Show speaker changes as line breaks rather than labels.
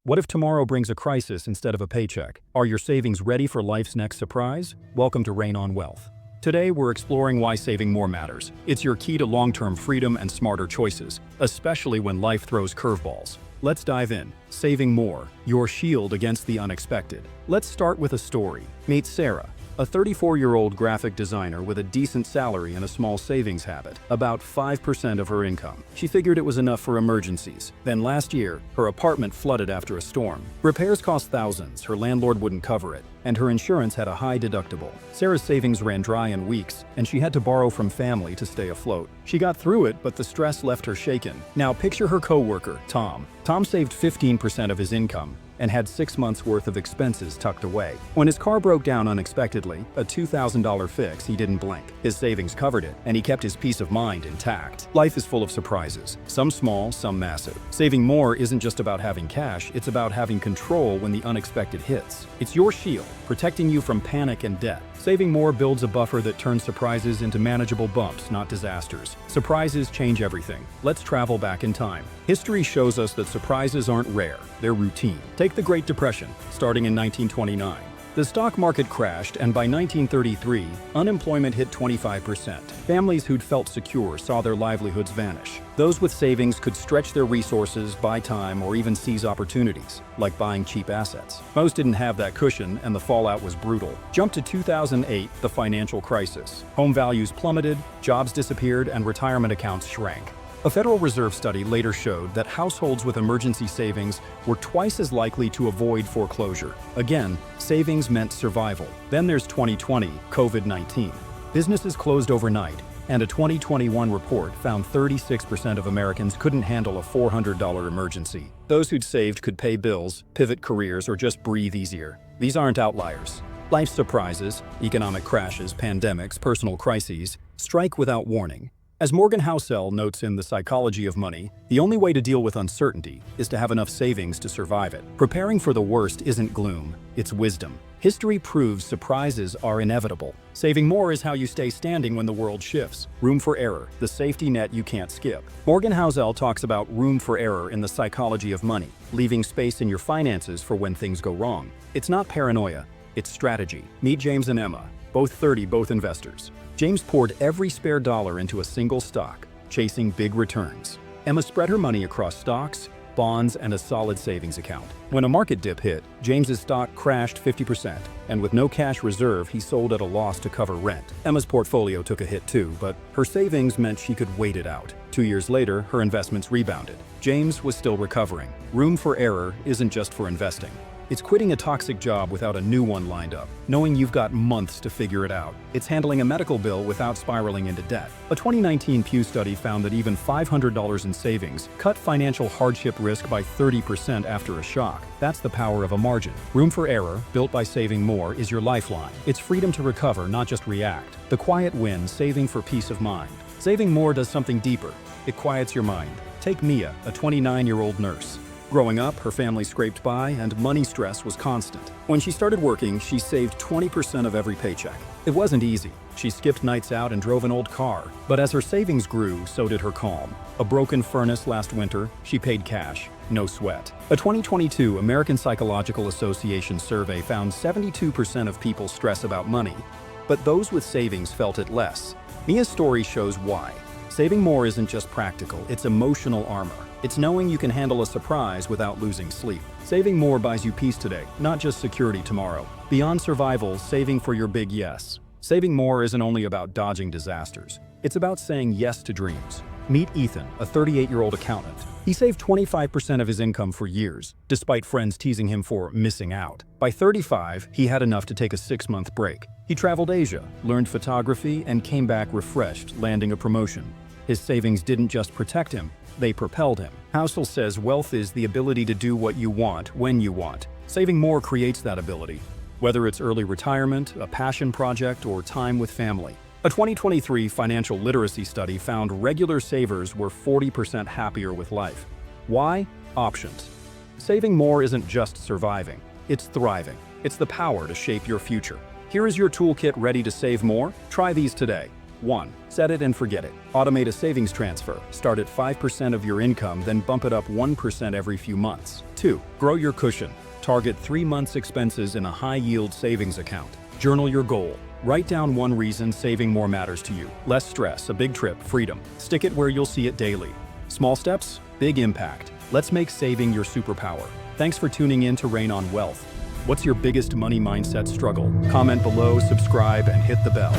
What if tomorrow brings a crisis instead of a paycheck? Are your savings ready for life's next surprise? Welcome to Rayn on Wealth. Today, we're exploring why saving more matters. It's your key to long-term freedom and smarter choices, especially when life throws curveballs. Let's dive in. Saving more, your shield against the unexpected. Let's start with a story. Meet Sarah, a 34-year-old graphic designer with a decent salary and a small savings habit, about 5% of her income. She figured it was enough for emergencies. Then last year, her apartment flooded after a storm. Repairs cost thousands, her landlord wouldn't cover it, and her insurance had a high deductible. Sarah's savings ran dry in weeks, and she had to borrow from family to stay afloat. She got through it, but the stress left her shaken. Now picture her coworker, Tom. Tom saved 15% of his income and had 6 months worth of expenses tucked away. When his car broke down unexpectedly, a $2,000 fix, he didn't blink. His savings covered it, and he kept his peace of mind intact. Life is full of surprises, some small, some massive. Saving more isn't just about having cash, it's about having control when the unexpected hits. It's your shield, protecting you from panic and debt. Saving more builds a buffer that turns surprises into manageable bumps, not disasters. Surprises change everything. Let's travel back in time. History shows us that surprises aren't rare, they're routine. Take the Great Depression, starting in 1929. The stock market crashed, and by 1933, unemployment hit 25%. Families who'd felt secure saw their livelihoods vanish. Those with savings could stretch their resources, buy time, or even seize opportunities, like buying cheap assets. Most didn't have that cushion, and the fallout was brutal. Jump to 2008, the financial crisis. Home values plummeted, jobs disappeared, and retirement accounts shrank. A Federal Reserve study later showed that households with emergency savings were twice as likely to avoid foreclosure. Again, savings meant survival. Then there's 2020, COVID-19. Businesses closed overnight, and a 2021 report found 36% of Americans couldn't handle a $400 emergency. Those who'd saved could pay bills, pivot careers, or just breathe easier. These aren't outliers. Life's surprises, economic crashes, pandemics, personal crises, strike without warning. As Morgan Housel notes in The Psychology of Money, the only way to deal with uncertainty is to have enough savings to survive it. Preparing for the worst isn't gloom, it's wisdom. History proves surprises are inevitable. Saving more is how you stay standing when the world shifts. Room for error, the safety net you can't skip. Morgan Housel talks about room for error in The Psychology of Money, leaving space in your finances for when things go wrong. It's not paranoia, it's strategy. Meet James and Emma, both 30, both investors. James poured every spare dollar into a single stock, chasing big returns. Emma spread her money across stocks, bonds, and a solid savings account. When a market dip hit, James's stock crashed 50%, and with no cash reserve, he sold at a loss to cover rent. Emma's portfolio took a hit too, but her savings meant she could wait it out. 2 years later, her investments rebounded. James was still recovering. Room for error isn't just for investing. It's quitting a toxic job without a new one lined up, knowing you've got months to figure it out. It's handling a medical bill without spiraling into debt. A 2019 Pew study found that even $500 in savings cut financial hardship risk by 30% after a shock. That's the power of a margin. Room for error, built by saving more, is your lifeline. It's freedom to recover, not just react. The quiet win, saving for peace of mind. Saving more does something deeper. It quiets your mind. Take Mia, a 29-year-old nurse. Growing up, her family scraped by, and money stress was constant. When she started working, she saved 20% of every paycheck. It wasn't easy. She skipped nights out and drove an old car. But as her savings grew, so did her calm. A broken furnace last winter, she paid cash. No sweat. A 2022 American Psychological Association survey found 72% of people stress about money, but those with savings felt it less. Mia's story shows why. Saving more isn't just practical, it's emotional armor. It's knowing you can handle a surprise without losing sleep. Saving more buys you peace today, not just security tomorrow. Beyond survival, saving for your big yes. Saving more isn't only about dodging disasters. It's about saying yes to dreams. Meet Ethan, a 38-year-old accountant. He saved 25% of his income for years, despite friends teasing him for missing out. By 35, he had enough to take a 6-month break. He traveled Asia, learned photography, and came back refreshed, landing a promotion. His savings didn't just protect him, they propelled him. Housel says wealth is the ability to do what you want, when you want. Saving more creates that ability, whether it's early retirement, a passion project, or time with family. A 2023 financial literacy study found regular savers were 40% happier with life. Why? Options. Saving more isn't just surviving, it's thriving. It's the power to shape your future. Here is your toolkit ready to save more. Try these today. 1. Set it and forget it. Automate a savings transfer. Start at 5% of your income, then bump it up 1% every few months. 2. Grow your cushion. Target 3 months' expenses in a high-yield savings account. Journal your goal. Write down one reason saving more matters to you. Less stress, a big trip, freedom. Stick it where you'll see it daily. Small steps, big impact. Let's make saving your superpower. Thanks for tuning in to Rayn on Wealth. What's your biggest money mindset struggle? Comment below, subscribe, and hit the bell.